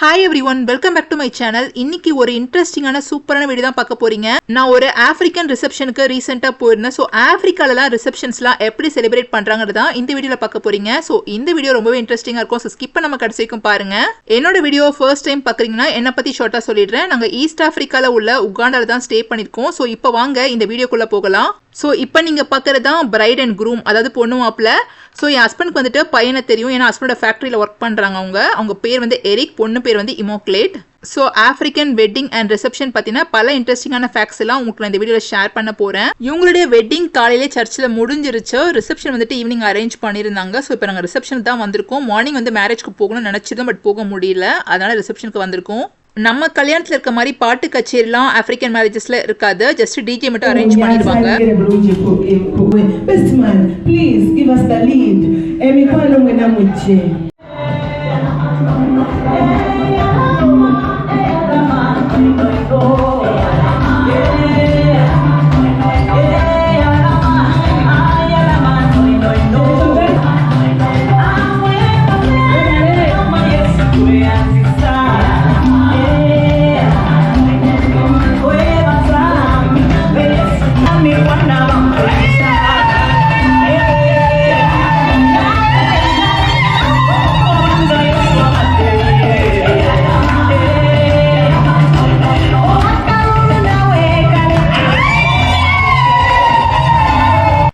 Hi everyone, welcome back to my channel. இன்னைக்கு ஒரு இன்ட்ரெஸ்டிங்கான சூப்பரான வீடியோ தான் பார்க்க போறீங்க. நான் ஒரு ஆப்பிரிக்கன் ரிசப்ஷனுக்கு ரீசெண்டா போயிருந்தேன். ஸோ ஆப்பிரிக்காலலாம் ரிசப்ஷன்ஸ்லாம் எப்படி செலிப்ரேட் பண்றாங்கிறது தான் இந்த வீடியோல பார்க்க போறீங்க. ஸோ இந்த வீடியோ ரொம்பவே இன்ட்ரெஸ்டிங்கா இருக்கும். ஸோ ஸ்கிப் பண்ணாம கடைசி வரைக்கும் பாருங்க. என்னோட வீடியோ ஃபர்ஸ்ட் டைம் பாக்குறீங்கன்னா என்ன பத்தி ஷார்ட்டா சொல்லிடுறேன். நாங்க ஈஸ்ட் ஆப்பிரிக்கால உள்ள உகாண்டால தான் ஸ்டே பண்ணிருக்கோம். ஸோ இப்போ வாங்க இந்த வீடியோக்குள்ள போகலாம். ஸோ இப்போ நீங்கள் பார்க்குறது தான் பிரைட் அண்ட் க்ரூம், அதாவது பொண்ணு மாப்பிள்ள. ஸோ என் ஹஸ்பண்டுக்கு வந்துட்டு பையனை தெரியும், ஏன்னா ஹஸ்பண்டோட ஃபேக்ட்ரியில் ஒர்க் பண்ணுறாங்க. அவங்க பேர் வந்து எரிக், பொண்ணு பேர் வந்து இமோக்லேட். So African wedding and reception பார்த்தீங்கன்னா பல இன்ட்ரெஸ்டிங்கான ஃபேக்ட்ஸ் எல்லாம் உங்களுக்கு நான் இந்த வீடியோவில் ஷேர் பண்ண போகிறேன். இவங்களுடைய வெட்டிங் காலையிலே சர்ச்சில் முடிஞ்சிருச்சு. ரிசப்ஷன் வந்துட்டு ஈவினிங் அரேஞ்ச் பண்ணியிருந்தாங்க. ஸோ இப்போ நாங்கள் ரிசப்ஷனுக்கு தான் வந்திருக்கோம். மார்னிங் வந்து மேரேஜ்க்கு போகணும்னு நினச்சிதான், பட் போக முடியல. அதனால ரிசப்ஷனுக்கு வந்திருக்கோம். நம்ம கல்யாணத்துல இருக்க மாதிரி பாட்டு கச்சேரிலாம் ஆப்பிரிக்கன் மேரேஜஸ்ல இருக்காது. ஜஸ்ட் டிஜே மட்டும் அரேஞ்ச் பண்ணிடுவாங்க.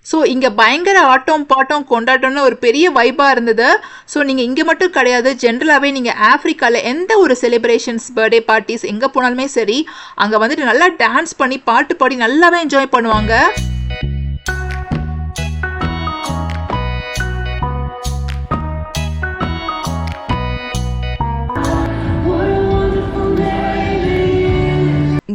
ஸோ இங்கே பயங்கர ஆட்டம் பாட்டம் கொண்டாட்டம்னு ஒரு பெரிய வைபாக இருந்தது. ஸோ நீங்கள் இங்கே மட்டும் கிடையாது, ஜென்ரலாகவே நீங்கள் ஆஃப்ரிக்காவில் எந்த ஒரு செலிப்ரேஷன்ஸ், பர்த்டே பார்ட்டிஸ் எங்கே போனாலுமே சரி, அங்கே வந்துட்டு நல்லா டான்ஸ் பண்ணி பாட்டு பாடி நல்லாவே என்ஜாய் பண்ணுவாங்க.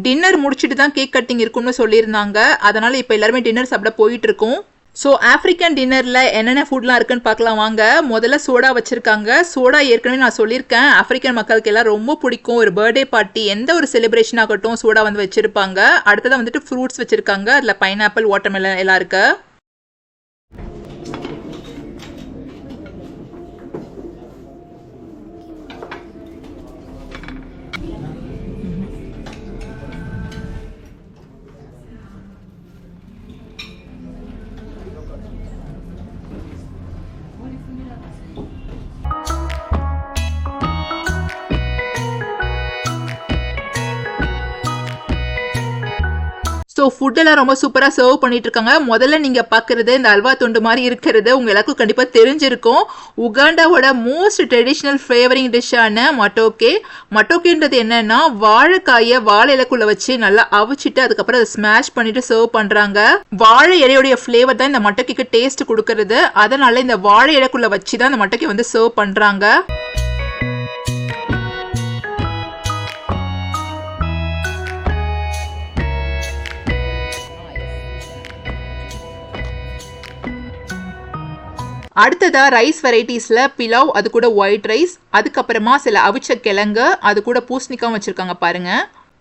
டின்னர் முடிச்சுட்டு தான் கேக் கட்டிங் இருக்கும்னு சொல்லியிருந்தாங்க. அதனால இப்போ எல்லாருமே டின்னர் சாப்பிட போயிட்டு இருக்கோம். ஸோ ஆஃப்ரிக்கன் டின்னரில் என்னென்ன ஃபுட்லாம் இருக்குன்னு பார்க்கலாம் வாங்க. முதல்ல சோடா வச்சுருக்காங்க. சோடா ஏற்கனவே நான் சொல்லியிருக்கேன், ஆஃப்ரிக்கன் மக்களுக்கு எல்லாம் ரொம்ப பிடிக்கும். ஒரு பர்த்டே பார்ட்டி, எந்த ஒரு செலிப்ரேஷன் ஆகட்டும், சோடா வந்து வச்சுருப்பாங்க. அடுத்ததான் வந்துட்டு ஃப்ரூட்ஸ் வச்சுருக்காங்க. அதில் பைனாப்பிள், வாட்டர்மெலன் எல்லாம் இருக்கு. ஸோ ஃபுட்டெல்லாம் ரொம்ப சூப்பராக சர்வ் பண்ணிட்டு இருக்காங்க. முதல்ல நீங்கள் பார்க்குறது இந்த அல்வா தொண்டு மாதிரி இருக்கிறது உங்கள் எல்லாருக்கும் கண்டிப்பாக தெரிஞ்சிருக்கும். உகாண்டாவோட மோஸ்ட் ட்ரெடிஷ்னல் ஃப்ளேவரிங் டிஷ்ஷான மட்டோக்கே. மட்டோக்கேன்றது என்னன்னா, வாழைக்காயை வாழை இலைக்குள்ள வச்சு நல்லா அவிச்சிட்டு அதுக்கப்புறம் அதை ஸ்மாஷ் பண்ணிட்டு சர்வ் பண்ணுறாங்க. வாழை இலையோடைய ஃப்ளேவர் தான் இந்த மட்டோக்கேக்கு டேஸ்ட் கொடுக்கறது. அதனால இந்த வாழை இலைக்குள்ள வச்சு தான் இந்த மட்டோக்கே வந்து சர்வ் பண்ணுறாங்க. அடுத்ததா ரைஸ் வெரைட்டிஸ்ல பிலாவ், அது கூட ஒயிட் ரைஸ், அதுக்கப்புறமா சில அவிச்ச கிழங்கு, அது கூட பூசணிக்காவும் வச்சிருக்காங்க பாருங்க.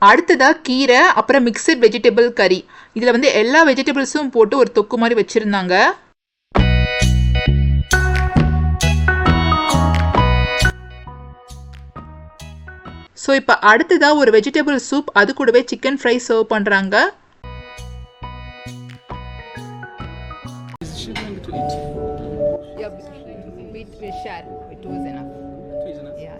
அடுத்ததா கீரை, அப்புறம் மிக்சட் வெஜிடபிள் கறி. இதுல வந்து எல்லா வெஜிடபிள்ஸும் போட்டு ஒரு தொக்கு மாதிரி வச்சிருந்தாங்க. ஸோ இப்போ அடுத்ததா ஒரு வெஜிடபிள் சூப், அது கூடவே சிக்கன் ஃப்ரை சர்வ் பண்றாங்க. Share. It was enough. It was enough? Yeah.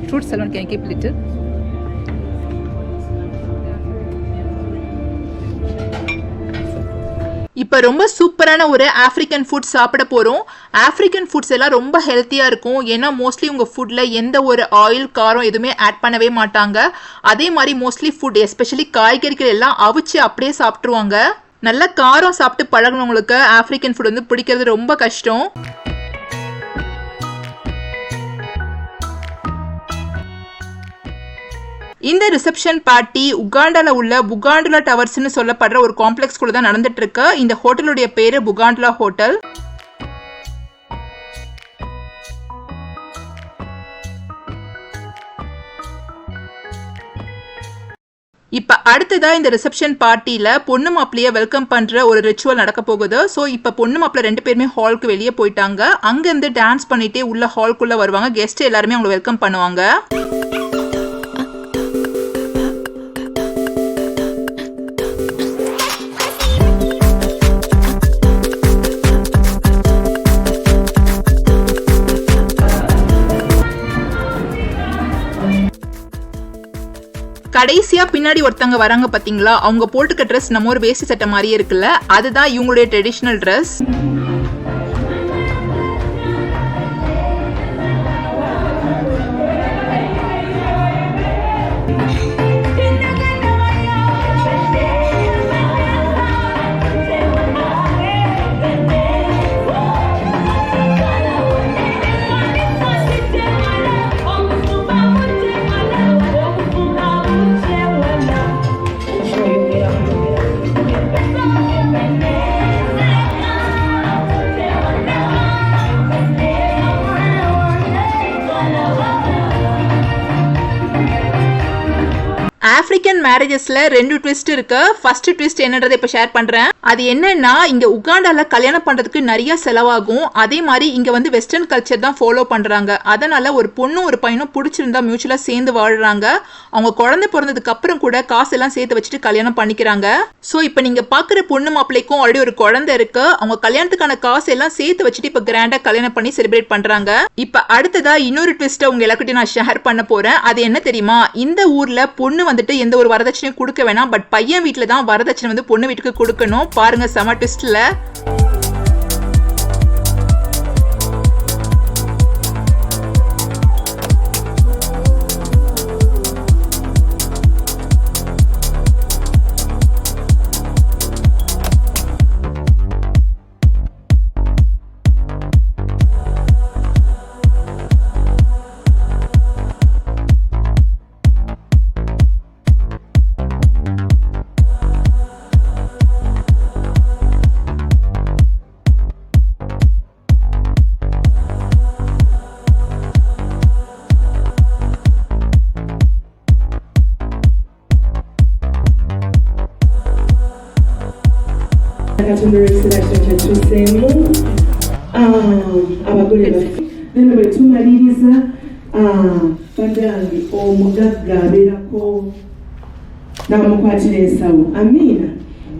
Fruit salad, can you keep little? இப்போ ரொம்ப சூப்பரான ஒரு ஆஃப்ரிக்கன் ஃபுட் சாப்பிட போகிறோம். ஆஃப்ரிக்கன் ஃபுட்ஸ் எல்லாம் ரொம்ப ஹெல்த்தியாக இருக்கும். ஏன்னா மோஸ்ட்லி உங்கள் ஃபுட்டில் எந்த ஒரு ஆயில், காரம் எதுவுமே ஆட் பண்ணவே மாட்டாங்க. அதே மாதிரி மோஸ்ட்லி ஃபுட், எஸ்பெஷலி காய்கறிகள் எல்லாம் அவிச்சு அப்படியே சாப்பிட்ருவாங்க. நல்ல காரம் சாப்பிட்டு பழகினவங்களுக்கு ஆஃப்ரிக்கன் ஃபுட் வந்து பிடிக்கிறது ரொம்ப கஷ்டம். இந்த ரிசப்ஷன் பார்ட்டி உகாண்டால உள்ள புகாண்டுலா டவர்ஸ்னு சொல்லப்படுற ஒரு காம்ப்ளெக்ஸ் கூட தான் நடந்துட்டு இருக்கு. இந்த ஹோட்டலுடைய பேரு புகாண்டுலா ஹோட்டல். இப்ப அடுத்ததா இந்த ரிசப்ஷன் பார்ட்டில பொண்ணு மாப்பிளைய வெல்கம் பண்ற ஒரு ரிச்சுவல் நடக்க போகுது. சோ இப்ப பொண்ணு மாப்பிள்ளை 2 பேருமே ஹாலுக்கு வெளியே போயிட்டாங்க. அங்க இருந்து டான்ஸ் பண்ணிட்டே உள்ள ஹால்குள்ள வருவாங்க. கெஸ்ட் எல்லாருமே அவங்களை வெல்கம் பண்ணுவாங்க. கடைசியா பின்னாடி ஒருத்தங்க வராங்க பாத்தீங்களா, அவங்க போட்டுக்க ட்ரெஸ் நம்ம ஒரு வேஷ்டி சட்டை மாதிரியே இருக்குல்ல, அதுதான் இவங்களுடைய ட்ரெடிஷனல் ட்ரெஸ். ஆப்பிரிக்கன் மேரேஜஸ்ல 2 ட்விஸ்ட் இருக்கு. ஃபர்ஸ்ட் ட்விஸ்ட் என்னன்றதை இப்ப ஷேர் பண்றேன். அது என்னன்னா, இங்க உகாண்டால கல்யாணம் பண்றதுக்கு நிறைய செலவாகும். அதே மாதிரி இங்க வந்து வெஸ்டர்ன் கல்ச்சர் தான் ஃபாலோ பண்றாங்க. அதனால ஒரு பொண்ணும் ஒரு பையனும் பிடிச்சிருந்தா மியூச்சுவலா சேர்ந்து வாழ்றாங்க. அவங்க குழந்தை பிறந்ததுக்கு அப்புறம் கூட காசு எல்லாம் சேர்த்து வச்சுட்டு கல்யாணம் பண்ணிக்கிறாங்க. சோ இப்ப நீங்க பாக்குற பொண்ணு மாப்பிள்ளைக்கும் ஆல்ரெடி ஒரு குழந்தை இருக்கு. அவங்க கல்யாணத்துக்கான காசு எல்லாம் சேர்த்து வச்சுட்டு இப்ப கிராண்டா கல்யாணம் பண்ணி செலிப்ரேட் பண்றாங்க. இப்ப அடுத்ததா இன்னொரு ட்விஸ்ட் உங்க எல்லார்கிட்டயும் நான் ஷேர் பண்ண போறேன். அது என்ன தெரியுமா, இந்த ஊர்ல பொண்ணு வந்துட்டு எந்த ஒரு வரதட்சணையும் கொடுக்க வேணாம். பட் பையன் வீட்டுல தான் வரதட்சணை வந்து பொண்ணு வீட்டுக்கு கொடுக்கணும். பாருங்க செம ட்விஸ்ட்ல. abagole neno bwe tumaliriza badange omugagga abeerako n'amukwatira ensawo. Amiina,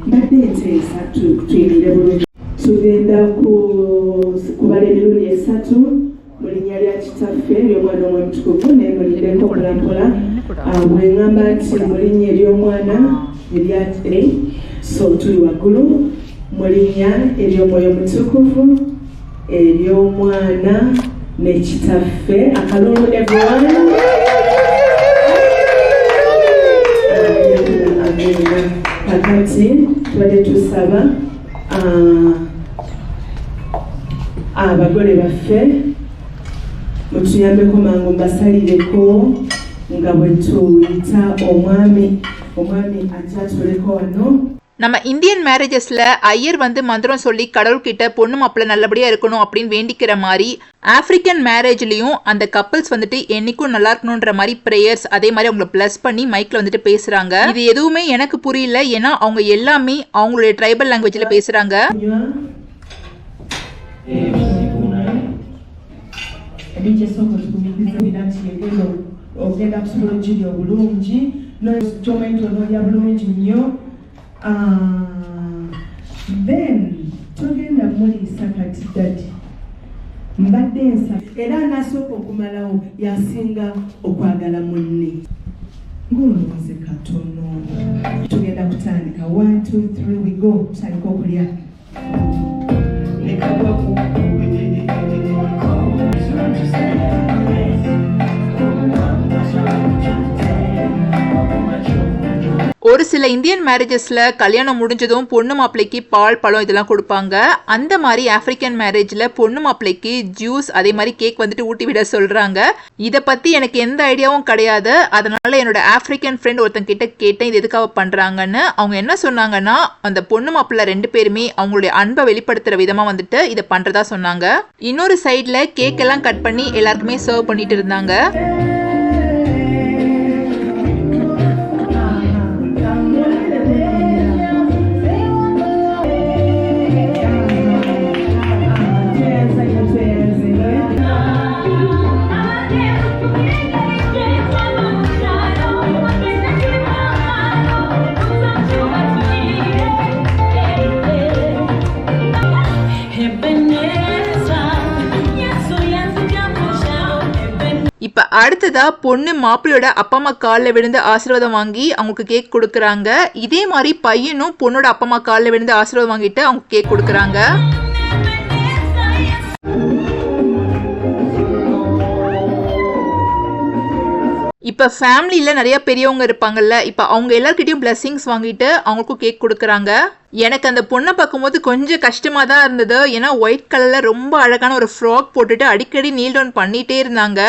mbadde nteesa tuyimire bulungi. Tugenda kubala emirundi 3 mu linnya lya kitaffe ery'omwana omwemutukuvu naye mulindeko mpolampola. Bwe ŋŋamba nti mu linnya ery'omwana erya so tuli waggulu, mu linnya ery'omwoyo mutukuvu ery'omwana ne kitaffe. Akalulu everyone. Amina. Kakati tubadde tusaba abagole baffe mutuyambeko mangu mbasalireko nga bwe tuyita omwami atatuleko wano. நம்ம Indian மேரேஜஸ்ல Iyer வந்து மந்திரம் சொல்லி கடவுள்கிட்ட பொண்ணு மாப்பிள்ள நல்லபடியா இருக்கணும் அப்படின்னு வேண்டிக்கிற மாதிரி ஆப்பிரிக்கன் மேரேஜ்லயும் அந்த கப்பல்ஸ் வந்துட்டு என்னைக்கும் நல்லா இருக்கணும்ன்ற மாதிரி பிரேயர்ஸ், அதே மாதிரி அவங்களை பிளஸ் பண்ணி மைக்ல வந்துட்டு பேசுறாங்க. இது எதுவுமே எனக்கு புரியல, ஏன்னா அவங்க எல்லாமே அவங்களுடைய ட்ரைபல் லாங்குவேஜ்ல பேசுறாங்க. Then tugenda mulisa kati dadi mbadde nsa era nasooka okumalawo yasinga okwagala munne ng'olowooze katono. Tugenda kutandika 1 2 3 we go. Tutandika okulya ஒரு சில இந்தியன் மேரேஜஸ்ல கல்யாணம் முடிஞ்சதும் பொண்ணு மாப்பிள்ளைக்கு பால் பழம் இதெல்லாம் கொடுப்பாங்க. அந்த மாதிரி ஆப்பிரிக்கன் மேரேஜ்ல பொண்ணு மாப்பிள்ளைக்கு ஜூஸ் அதே மாதிரி கேக் வந்துட்டு ஊட்டி விட சொல்றாங்க. இத பத்தி எனக்கு எந்த ஐடியாவும் கிடையாது. அதனால என்னோட ஆப்பிரிக்கன் ஃப்ரெண்ட் ஒருத்தங்க கிட்ட கேட்டேன் இது எதுக்காக பண்றாங்கன்னு. அவங்க என்ன சொன்னாங்கன்னா, அந்த பொண்ணு மாப்பிள்ளை 2 பேருமே அவங்களுடைய அன்பை வெளிப்படுத்துற விதமா வந்துட்டு இதை பண்றதா சொன்னாங்க. இன்னொரு சைட்ல கேக் எல்லாம் கட் பண்ணி எல்லாருக்குமே சர்வ் பண்ணிட்டு இருந்தாங்க. அடுத்ததா பொண்ணு மாப்பிள்ளையோட அப்பா அம்மா காலில் விழுந்து ஆசீர்வாதம் வாங்கி அவங்களுக்கு கேக் கொடுக்குறாங்க. இதே மாதிரி பையனும் பொண்ணோட அப்பா அம்மா காலில் விழுந்து ஆசீர்வாதம் வாங்கிட்டு அவங்க கேக் கொடுக்குறாங்க. இப்போ ஃபேமிலியில் நிறைய பெரியவங்க இருப்பாங்கல்ல, இப்போ அவங்க எல்லாருக்கிட்டையும் பிளெஸிங்ஸ் வாங்கிட்டு அவங்களுக்கும் கேக் கொடுக்குறாங்க. எனக்கு அந்த பொண்ணை பார்க்கும்போது கொஞ்சம் கஷ்டமாக தான் இருந்தது. ஏன்னா ஒயிட் கலரில் ரொம்ப அழகான ஒரு ஃப்ராக் போட்டுட்டு அடிக்கடி நீல் டவுன் பண்ணிகிட்டே இருந்தாங்க.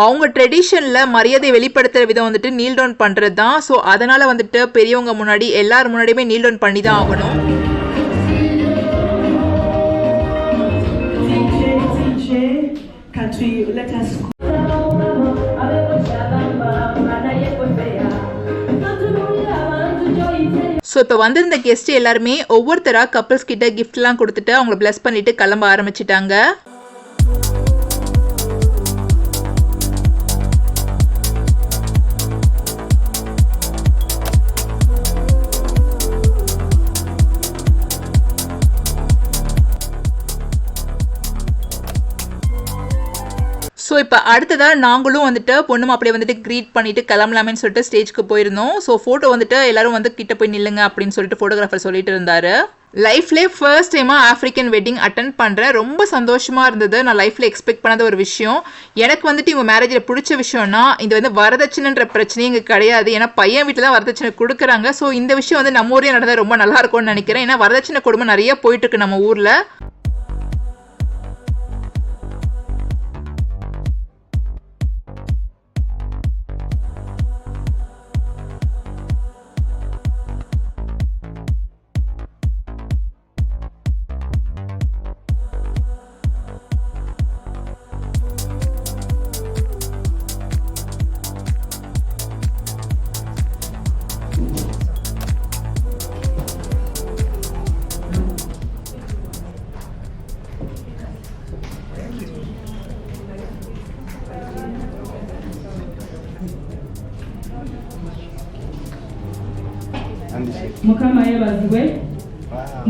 அவங்க ட்ரெடிஷனில் மரியாதை வெளிப்படுத்துகிற விதம் வந்துட்டு நீல் டவுன் பண்ணுறது தான். ஸோ அதனால் வந்துட்டு பெரியவங்க முன்னாடி எல்லார் முன்னாடியுமே நீல் டவுன் பண்ணி தான் ஆகணும். ஸோ இப்போ வந்திருந்த கெஸ்ட் எல்லாருமே ஒவ்வொருத்தராக கப்பிள்ஸ் கிட்ட கிஃப்ட்லாம் கொடுத்துட்டு அவங்கள பிளஸ் பண்ணிட்டு கிளம்ப ஆரம்பிச்சிட்டாங்க. ஸோ இப்போ அடுத்ததாக நாங்களும் வந்துட்டு பொண்ணு மாப்பிள்ளையை வந்துட்டு க்ரீட் பண்ணிட்டு கிளம்பலாமேன்னு சொல்லிட்டு ஸ்டேஜ்க்கு போயிருந்தோம். ஸோ ஃபோட்டோ வந்துட்டு எல்லாரும் வந்து கிட்ட போய் நில்லுங்க அப்படின்னு சொல்லிட்டு ஃபோட்டோகிராஃபர் சொல்லிட்டு இருந்தாரு. லைஃப்லேயே ஃபர்ஸ்ட் டைமாக ஆஃப்ரிக்கன் வெட்டிங் அட்டன் பண்ணுறேன். ரொம்ப சந்தோஷமாக இருந்தது. நான் லைஃப்பில் எக்ஸ்பெக்ட் பண்ணாத ஒரு விஷயம். எனக்கு வந்துட்டு இவங்க மேரேஜில் பிடிச்ச விஷயம்னா இது வந்து வரதட்சணைன்ற பிரச்சனையே இங்கே கிடையாது. ஏன்னா பையன் வீட்டில் தான் வரதட்சணை கொடுக்குறாங்க. ஸோ இந்த விஷயம் வந்து நம்ம ஊரே நடந்தால் ரொம்ப நல்லா இருக்கும்னு நினைக்கிறேன். ஏன்னா வரதட்சணை கொடுமை நிறைய போயிட்டு இருக்கு நம்ம ஊரில்.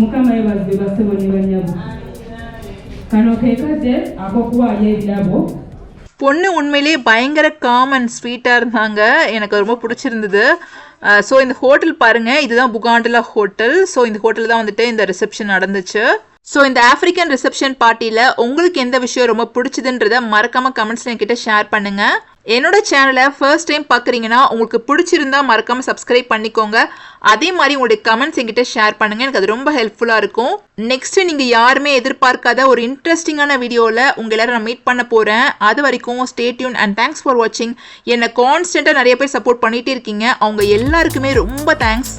Mukama yebazibwe basebo ne banyabo. Kano kekade akokuwaayo ebirabo. பொண்ணு உண்மையிலேயே பயங்கர காம் அண்ட் ஸ்வீட்டாக இருந்தாங்க. எனக்கு ரொம்ப பிடிச்சிருந்தது. ஸோ இந்த ஹோட்டல் பாருங்கள், இதுதான் புகாண்டலா ஹோட்டல். ஸோ இந்த ஹோட்டல் தான் வந்துட்டு இந்த ரிசப்ஷன் நடந்துச்சு. ஸோ இந்த ஆஃப்ரிக்கன் ரிசப்ஷன் பார்ட்டியில் உங்களுக்கு எந்த விஷயம் ரொம்ப பிடிச்சதுன்றதை மறக்காமல் கமெண்ட்ஸில் என்கிட்ட ஷேர் பண்ணுங்கள். என்னோட சேனலை ஃபர்ஸ்ட் டைம் பார்க்குறீங்கன்னா உங்களுக்கு பிடிச்சிருந்தா மறக்காமல் சப்ஸ்கிரைப் பண்ணிக்கோங்க. அதே மாதிரி உங்களுடைய கமெண்ட்ஸ் என்கிட்ட ஷேர் பண்ணுங்கள். எனக்கு அது ரொம்ப ஹெல்ப்ஃபுல்லாக இருக்கும். நெக்ஸ்ட்டு நீங்கள் யாருமே எதிர்பார்க்காத ஒரு இன்ட்ரெஸ்டிங்கான வீடியோவில் உங்கள் எல்லாரும் நான் மீட் பண்ண போகிறேன். அது வரைக்கும் stay tune and thanks for வாட்சிங். என்னை கான்ஸ்டண்ட்டாக நிறைய பேர் சப்போர்ட் பண்ணிகிட்டே இருக்கீங்க. அவங்க எல்லாருக்குமே ரொம்ப தேங்க்ஸ்.